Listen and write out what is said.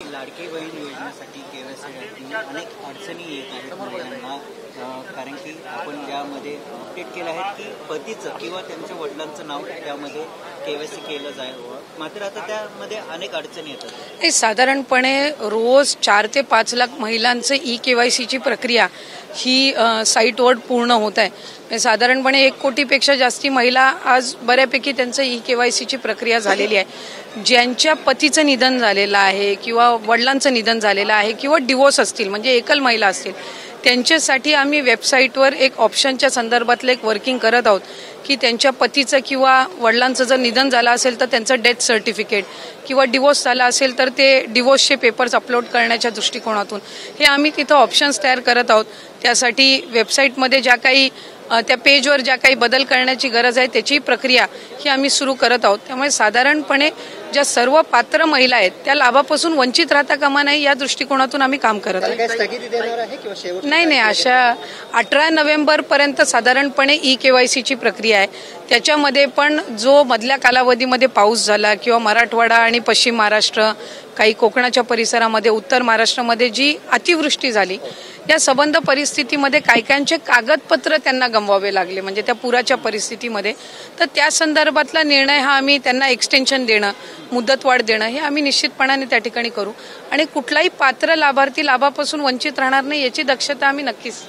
लाडकी बहीण योजनेसाठी केवायसी अनेक अडचणी येत आहेत महिलांना, कारण की आपण त्यामध्ये अपडेट केलं आहे की पतीचं किंवा त्यांच्या वडिलांचं नाव त्यामध्ये केवायसी केलं जावं, मात्र आता त्यामध्ये अनेक अडचणी येतात. साधारणपणे रोज 4 ते 5 लाख महिलांचं केवायसीची प्रक्रिया ही साईटवर पूर्ण होत आहे. साधारणपणे 1 कोटीपेक्षा जास्ती महिला आज बऱ्यापैकी त्यांचं केवायसीची प्रक्रिया झालेली आहे. ज्यांच्या पतीचं निधन झालेलं आहे किंवा वडिलांचं निधन झालेलं आहे किंवा डिवोर्स असतील म्हणजे एकल महिला असतील त्यांच्यासाठी आम्ही वेबसाईटवर एक ऑप्शनच्या संदर्भातलं एक वर्किंग करत आहोत की त्यांच्या पतीचं किंवा वडिलांचं जर निधन झालं असेल तर त्यांचं डेथ सर्टिफिकेट किंवा डिवोर्स झाला असेल तर ते डिवोर्सचे पेपर्स अपलोड करण्याच्या दृष्टिकोनातून हे आम्ही तिथं ऑप्शन्स तयार करत आहोत. त्यासाठी वेबसाईटमध्ये ज्या काही त्या पेजवर ज्या काही बदल करण्याची गरज आहे त्याची प्रक्रिया ही आम्ही सुरू करत आहोत. त्यामुळे साधारणपणे ज्या सर्व पात्र महिला आहेत त्या लाभापासून वंचित राहता कामा नये या दृष्टिकोनातून आम्ही काम करत आहोत. नाही, अशा 18 नोव्हेंबर पर्यंत साधारणपणे केवायसीची प्रक्रिया आहे. त्याच्यामध्ये पण जो मधल्या कालावधीमध्ये पाऊस झाला किंवा मराठवाडा आणि पश्चिम महाराष्ट्र, काही कोकणाच्या परिसरामध्ये, उत्तर महाराष्ट्रामध्ये जी अतिवृष्टी झाली या संबंध परिस्थितीमध्ये कायकांचे कागदपत्र त्यांना गमवावे लागले म्हणजे त्या पुराच्या परिस्थितीमध्ये, तर त्या संदर्भातला निर्णय हा आम्ही त्यांना एक्सटेन्शन देणं, मुदतवाढ देणं हे आम्ही निश्चितपणाने त्या ठिकाणी करू आणि कुठलाही पात्र लाभार्थी लाभापासून वंचित राहणार नाही याची दक्षता आम्ही नक्कीच.